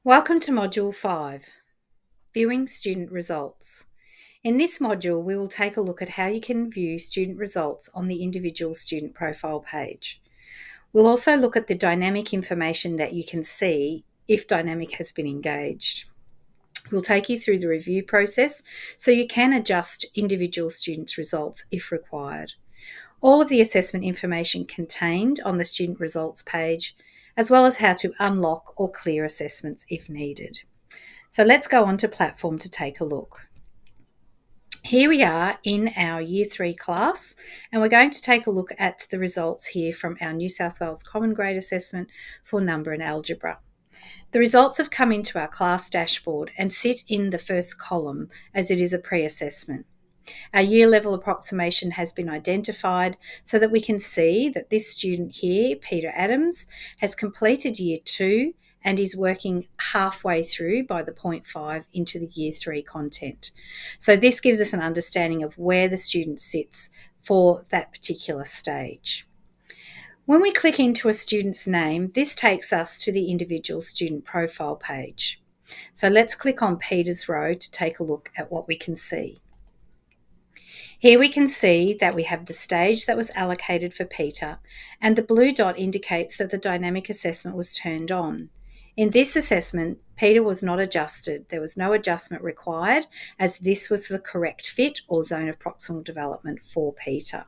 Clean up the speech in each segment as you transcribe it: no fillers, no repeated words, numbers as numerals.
Welcome to Module 5, Viewing Student Results. In this module, we will take a look at how you can view student results on the individual student profile page. We'll also look at the dynamic information that you can see if dynamic has been engaged. We'll take you through the review process so you can adjust individual students' results if required. All of the assessment information contained on the student results page, as well as how to unlock or clear assessments if needed. So let's go on to platform to take a look. Here we are in our Year 3 class, and we're going to take a look at the results here from our New South Wales Common Grade Assessment for Number and Algebra. The results have come into our class dashboard and sit in the first column as it is a pre-assessment. Our year level approximation has been identified so that we can see that this student here, Peter Adams, has completed Year 2 and is working halfway through by the 0.5 into the Year 3 content. So this gives us an understanding of where the student sits for that particular stage. When we click into a student's name, this takes us to the individual student profile page. So let's click on Peter's row to take a look at what we can see. Here we can see that we have the stage that was allocated for Peter, and the blue dot indicates that the dynamic assessment was turned on. In this assessment, Peter was not adjusted. There was no adjustment required, as this was the correct fit or zone of proximal development for Peter.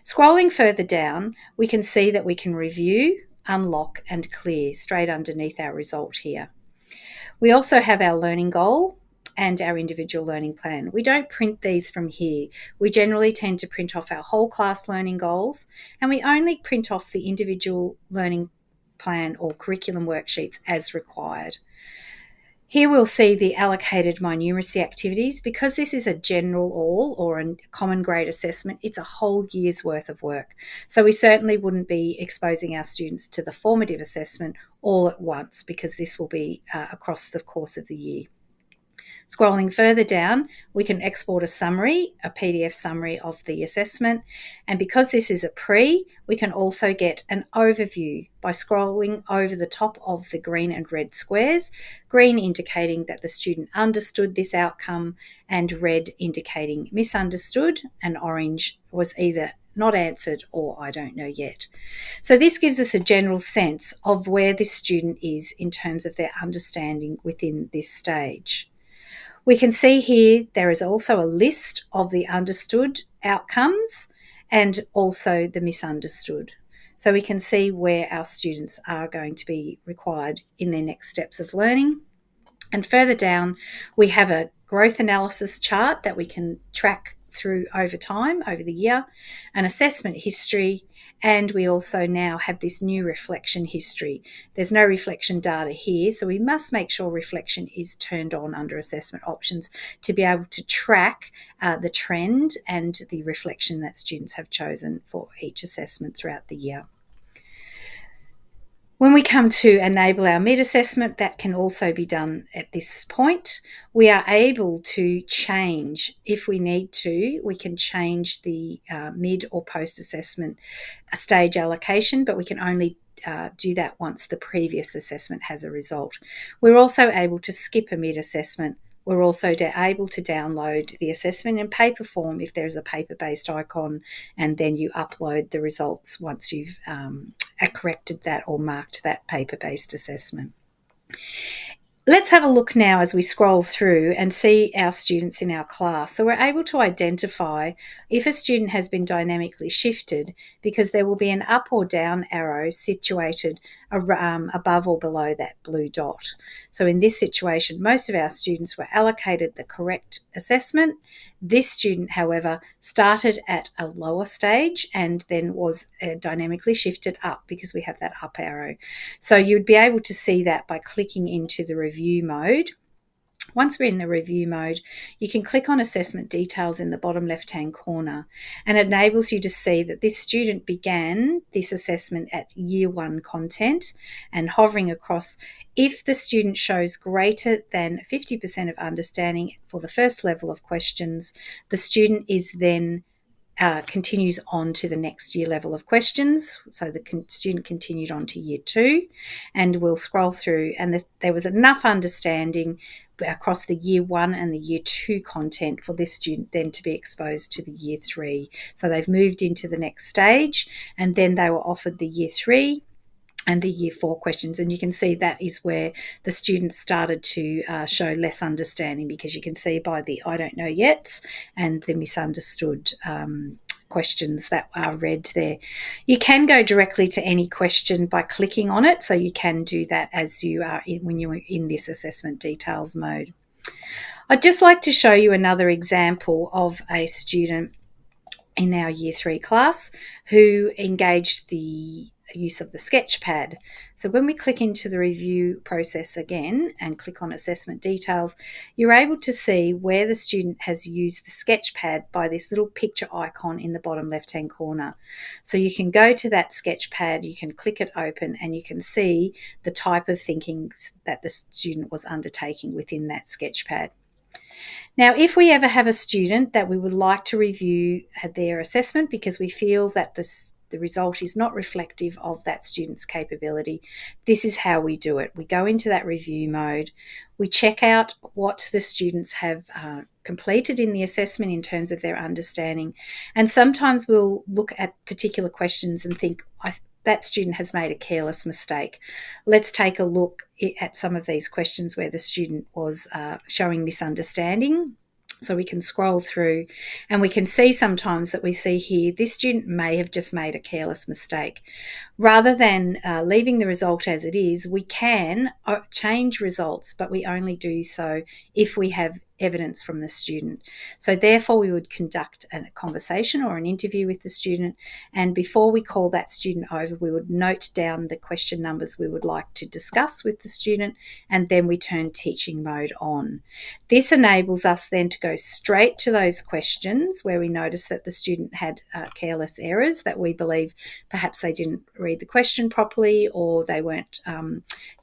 Scrolling further down, we can see that we can review, unlock, and clear straight underneath our result here. We also have our learning goal and our individual learning plan. We don't print these from here. We generally tend to print off our whole class learning goals, and we only print off the individual learning plan or curriculum worksheets as required. Here we'll see the allocated My Numeracy activities. Because this is a general all or a common grade assessment, it's a whole year's worth of work. So we certainly wouldn't be exposing our students to the formative assessment all at once, because this will be across the course of the year. Scrolling further down, we can export a summary, a PDF summary of the assessment. And because this is a pre, we can also get an overview by scrolling over the top of the green and red squares, green indicating that the student understood this outcome and red indicating misunderstood, and orange was either not answered or I don't know yet. So this gives us a general sense of where this student is in terms of their understanding within this stage. We can see here there is also a list of the understood outcomes and also the misunderstood. So we can see where our students are going to be required in their next steps of learning. And further down, we have a growth analysis chart that we can track through over time, over the year, an assessment history, and we also now have this new reflection history. There's no reflection data here, so we must make sure reflection is turned on under assessment options to be able to track the trend and the reflection that students have chosen for each assessment throughout the year. When we come to enable our mid-assessment, that can also be done at this point. We are able to change, if we need to, we can change the mid or post-assessment stage allocation, but we can only do that once the previous assessment has a result. We're also able to skip a mid-assessment. We're also able to download the assessment in paper form if there's a paper-based icon, and then you upload the results once you've corrected that or marked that paper-based assessment. Let's have a look now as we scroll through and see our students in our class. So we're able to identify if a student has been dynamically shifted, because there will be an up or down arrow situated above or below that blue dot. So in this situation, most of our students were allocated the correct assessment. This student, however, started at a lower stage and then was dynamically shifted up because we have that up arrow. So you'd be able to see that by clicking into the review mode. Once we're in the review mode, you can click on assessment details in the bottom left-hand corner, and it enables you to see that this student began this assessment at Year 1 content, and hovering across, if the student shows greater than 50% of understanding for the first level of questions, the student is then continues on to the next year level of questions. So the student continued on to year 2, and we'll scroll through, and there was enough understanding across the year 1 and the year 2 content for this student then to be exposed to the year 3. So they've moved into the next stage, and then they were offered the year 3 and the year 4 questions. And you can see that is where the students started to show less understanding, because you can see by the I don't know yets and the misunderstood questions that are read there. You can go directly to any question by clicking on it, so you can do that as you are when you're in this assessment details mode. I'd just like to show you another example of a student in our year 3 class who engaged the use of the sketchpad. So when we click into the review process again and click on assessment details, you're able to see where the student has used the sketchpad by this little picture icon in the bottom left hand corner. So you can go to that sketchpad, you can click it open, and you can see the type of thinking that the student was undertaking within that sketchpad. Now, if we ever have a student that we would like to review their assessment because we feel that the result is not reflective of that student's capability, this is how we do it. We go into that review mode, we check out what the students have completed in the assessment in terms of their understanding, and sometimes we'll look at particular questions and think, that student has made a careless mistake. Let's take a look at some of these questions where the student was showing misunderstanding. So we can scroll through and we can see sometimes that we see here, this student may have just made a careless mistake. Rather than leaving the result as it is, we can change results, but we only do so if we have evidence from the student. So therefore we would conduct a conversation or an interview with the student, and before we call that student over, we would note down the question numbers we would like to discuss with the student, and then we turn teaching mode on. This enables us then to go straight to those questions where we notice that the student had careless errors, that we believe perhaps they didn't read the question properly, or they weren't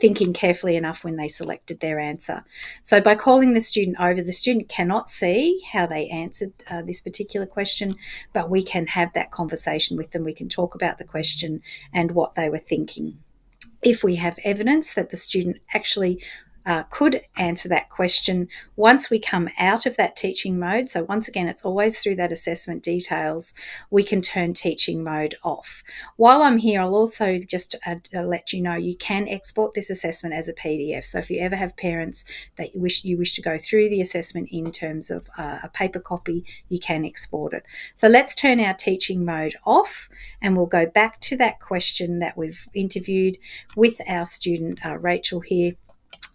thinking carefully enough when they selected their answer. So by calling the student over, the student cannot see how they answered this particular question, but we can have that conversation with them. We can talk about the question and what they were thinking. If we have evidence that the student actually could answer that question, once we come out of that teaching mode, so once again it's always through that assessment details, we can turn teaching mode off. While I'm here, I'll also just let you know you can export this assessment as a PDF. So if you ever have parents that you wish to go through the assessment in terms of a paper copy, you can export it. So let's turn our teaching mode off, and we'll go back to that question that we've interviewed with our student Rachel here.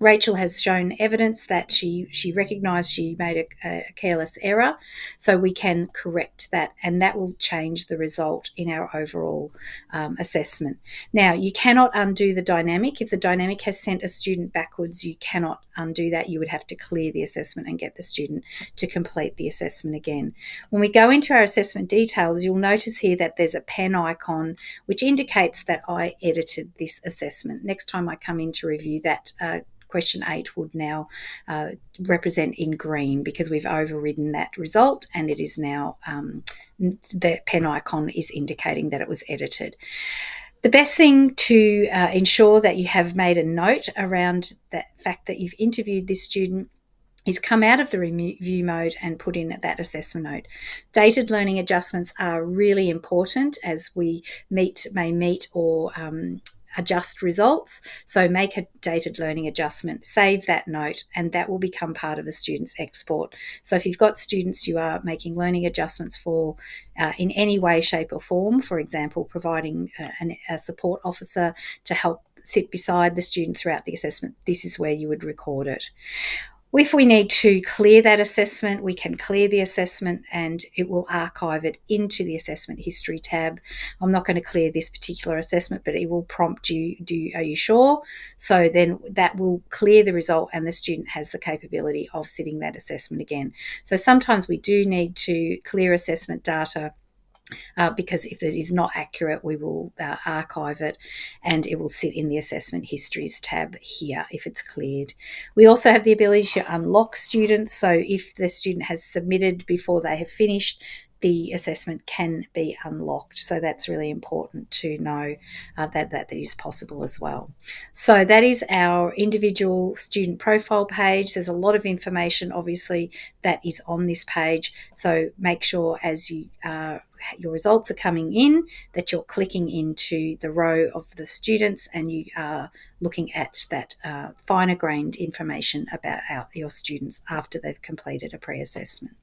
Rachel has shown evidence that she recognised she made a careless error, so we can correct that, and that will change the result in our overall assessment. Now, you cannot undo the dynamic. If the dynamic has sent a student backwards, you cannot undo that. You would have to clear the assessment and get the student to complete the assessment again. When we go into our assessment details, you'll notice here that there's a pen icon which indicates that I edited this assessment. Next time I come in to review that, question 8 would now represent in green because we've overridden that result, and it is now the pen icon is indicating that it was edited. The best thing to ensure that you have made a note around that fact that you've interviewed this student is come out of the review mode and put in that assessment note. Dated learning adjustments are really important as we may meet or adjust results. So make a dated learning adjustment, save that note, and that will become part of a student's export. So if you've got students you are making learning adjustments for in any way, shape or form, for example, providing a support officer to help sit beside the student throughout the assessment, this is where you would record it. If we need to clear that assessment, we can clear the assessment and it will archive it into the assessment history tab. I'm not going to clear this particular assessment, but it will prompt you, are you sure? So then that will clear the result and the student has the capability of sitting that assessment again. So sometimes we do need to clear assessment data because if it is not accurate, we will archive it and it will sit in the assessment histories tab here if it's cleared. We also have the ability to unlock students. So if the student has submitted before they have finished, the assessment can be unlocked. So that's really important to know that is possible as well. So that is our individual student profile page. There's a lot of information, obviously, that is on this page. So make sure as your results are coming in that you're clicking into the row of the students and you are looking at that finer grained information about your students after they've completed a pre-assessment.